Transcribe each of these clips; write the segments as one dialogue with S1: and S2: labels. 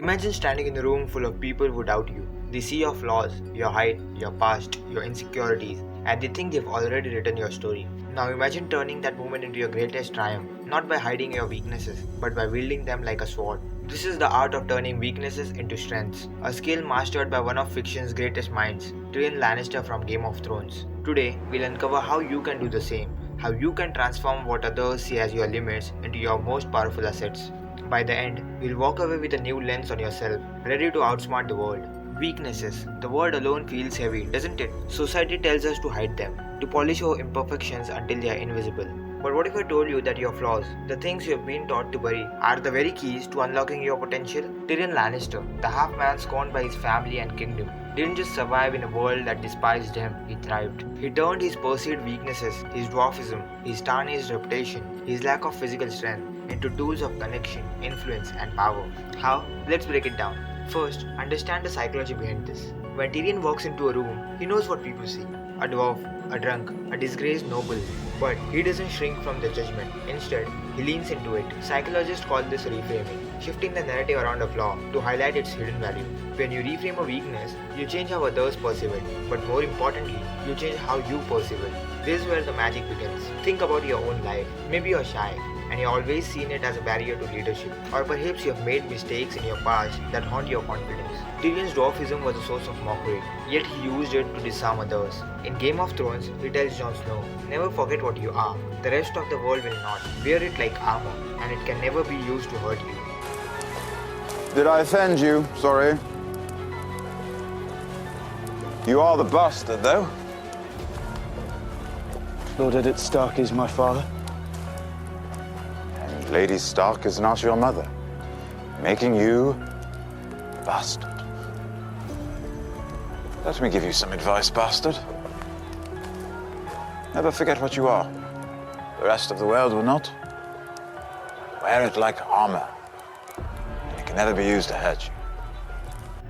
S1: Imagine standing in a room full of people who doubt you. They see your flaws, your height, your past, your insecurities, and they think they've already written your story. Now imagine turning that moment into your greatest triumph, not by hiding your weaknesses, but by wielding them like a sword. This is the art of turning weaknesses into strengths, a skill mastered by one of fiction's greatest minds, Tyrion Lannister from Game of Thrones. Today, we'll uncover how you can do the same, how you can transform what others see as your limits into your most powerful assets. By the end, you'll walk away with a new lens on yourself, ready to outsmart the world. Weaknesses. The word alone feels heavy, doesn't it? Society tells us to hide them, to polish our imperfections until they are invisible. But what if I told you that your flaws, the things you have been taught to bury, are the very keys to unlocking your potential? Tyrion Lannister, the half-man scorned by his family and kingdom, didn't just survive in a world that despised him, he thrived. He turned his perceived weaknesses, his dwarfism, his tarnished reputation, his lack of physical strength, into tools of connection, influence, and power. How? Let's break it down. First, understand the psychology behind this. When Tyrion walks into a room, he knows what people see: a dwarf, a drunk, a disgraced noble. But he doesn't shrink from the judgment. Instead, he leans into it. Psychologists call this reframing, shifting the narrative around a flaw to highlight its hidden value. When you reframe a weakness, you change how others perceive it. But more importantly, you change how you perceive it. This is where the magic begins. Think about your own life. Maybe you're shy, and you've always seen it as a barrier to leadership. Or perhaps you have made mistakes in your past that haunt your confidence. Tyrion's dwarfism was a source of mockery, yet he used it to disarm others. In Game of Thrones, he tells Jon Snow, "Never forget what you are. The rest of the world will not. Wear it like armor, and it can never be used to hurt you."
S2: Did I offend you? Sorry. You are the bastard, though.
S3: Lord Eddard Stark is my father.
S2: And Lady Stark is not your mother, making you a bastard. Let me give you some advice, bastard. Never forget what you are. The rest of the world will not. Wear it like armor. It can never be used to hurt you.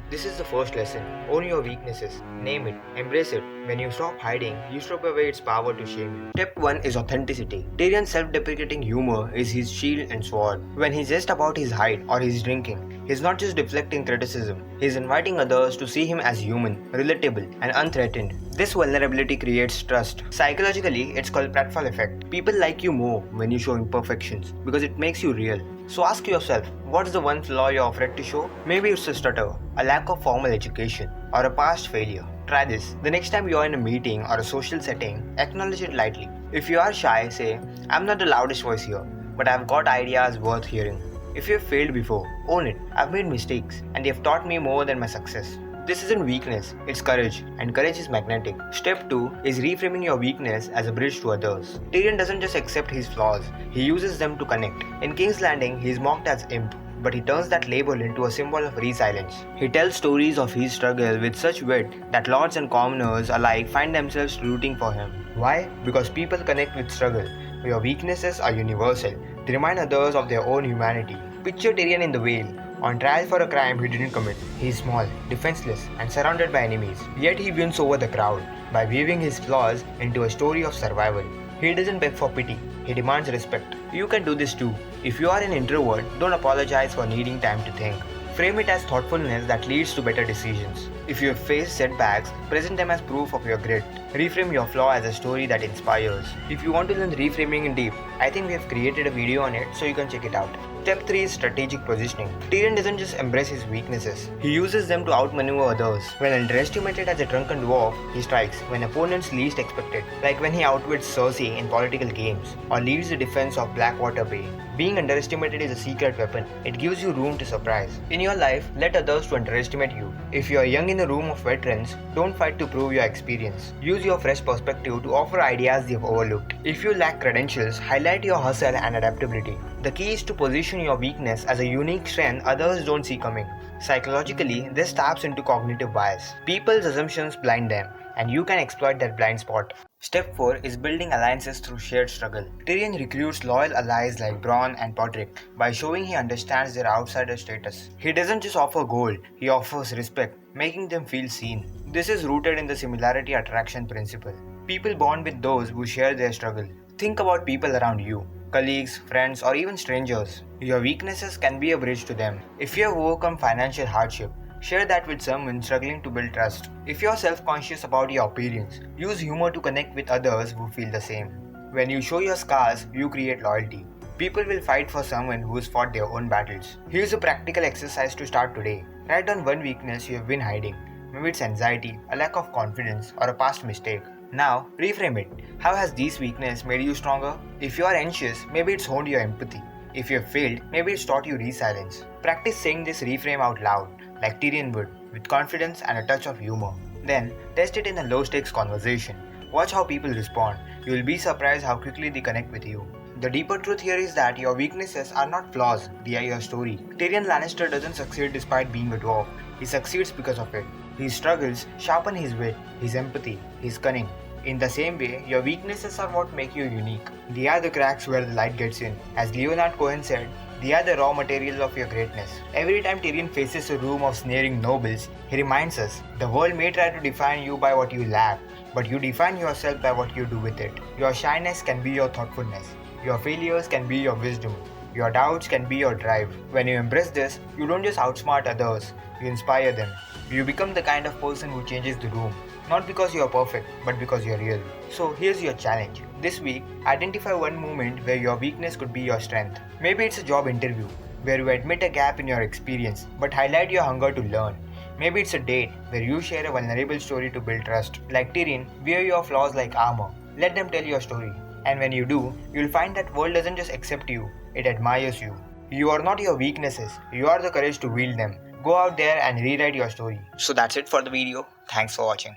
S1: This is the first lesson. Own your weaknesses. Name it. Embrace it. When you stop hiding, you strip away its power to shame you. Step 1 is authenticity. Tyrion's self-deprecating humor is his shield and sword. When he's just about his height or his drinking, he's not just deflecting criticism. He's inviting others to see him as human, relatable, and unthreatened. This vulnerability creates trust. Psychologically, it's called pratfall effect. People like you more when you show imperfections because it makes you real. So ask yourself, what's the one flaw you're afraid to show? Maybe it's a stutter, a lack of formal education, or a past failure. Try this. The next time you're in a meeting or a social setting, acknowledge it lightly. If you are shy, say, "I'm not the loudest voice here, but I've got ideas worth hearing." If you've failed before, own it. I've made mistakes, and they've taught me more than my success. This isn't weakness, it's courage, and courage is magnetic. Step 2 is reframing your weakness as a bridge to others. Tyrion doesn't just accept his flaws, he uses them to connect. In King's Landing, he is mocked as imp, but he turns that label into a symbol of resilience. He tells stories of his struggle with such wit that lords and commoners alike find themselves rooting for him. Why? Because people connect with struggle. Your weaknesses are universal. They remind others of their own humanity. Picture Tyrion in The Whale, on trial for a crime he didn't commit. He is small, defenseless, and surrounded by enemies. Yet he wins over the crowd by weaving his flaws into a story of survival. He doesn't beg for pity, he demands respect. You can do this too. If you are an introvert, don't apologize for needing time to think. Frame it as thoughtfulness that leads to better decisions. If you have faced setbacks, present them as proof of your grit. Reframe your flaw as a story that inspires. If you want to learn reframing in deep, I think we have created a video on it, so you can check it out. Step 3 is strategic positioning. Tyrion doesn't just embrace his weaknesses, he uses them to outmaneuver others. When underestimated as a drunken dwarf, he strikes when opponents least expect it, like when he outwits Cersei in political games, or leads the defense of Blackwater Bay. Being underestimated is a secret weapon. It gives you room to surprise. In your life, let others to underestimate you. If you are young in a room of veterans, don't fight to prove your experience. Use your fresh perspective to offer ideas they've overlooked. If you lack credentials, highlight your hustle and adaptability. The key is to position your weakness as a unique strength others don't see coming. Psychologically, this taps into cognitive bias. People's assumptions blind them, and you can exploit that blind spot. Step 4 is building alliances through shared struggle. Tyrion recruits loyal allies like Bronn and Podrick by showing he understands their outsider status. He doesn't just offer gold, he offers respect, making them feel seen. This is rooted in the similarity attraction principle. People bond with those who share their struggle. Think about people around you. colleagues, friends, or even strangers. Your weaknesses can be a bridge to them. If you have overcome financial hardship, share that with someone struggling to build trust. If you are self-conscious about your appearance, use humor to connect with others who feel the same. When you show your scars, you create loyalty. People will fight for someone who has fought their own battles. Here's a practical exercise to start today. Write down one weakness you have been hiding. Maybe it's anxiety, a lack of confidence, or a past mistake. Now, reframe it. How has this weakness made you stronger? If you are anxious, maybe it's honed your empathy. If you have failed, maybe it's taught you resilience. Practice saying this reframe out loud, like Tyrion would, with confidence and a touch of humor. Then, test it in a low-stakes conversation. Watch how people respond. You will be surprised how quickly they connect with you. The deeper truth here is that your weaknesses are not flaws, they are your story. Tyrion Lannister doesn't succeed despite being a dwarf. He succeeds because of it. His struggles sharpen his wit, his empathy, his cunning. In the same way, your weaknesses are what make you unique. They are the cracks where the light gets in. As Leonard Cohen said, they are the raw material of your greatness. Every time Tyrion faces a room of sneering nobles, he reminds us, the world may try to define you by what you lack, but you define yourself by what you do with it. Your shyness can be your thoughtfulness. Your failures can be your wisdom. Your doubts can be your drive. When you embrace this, you don't just outsmart others, you inspire them. You become the kind of person who changes the room. Not because you are perfect, but because you are real. So here's your challenge. This week, identify one moment where your weakness could be your strength. Maybe it's a job interview, where you admit a gap in your experience, but highlight your hunger to learn. Maybe it's a date, where you share a vulnerable story to build trust. Like Tyrion, wear your flaws like armor. Let them tell your story. And when you do, you'll find that world doesn't just accept you, it admires you. You are not your weaknesses, you are the courage to wield them. Go out there and rewrite your story. So that's it for the video. Thanks for watching.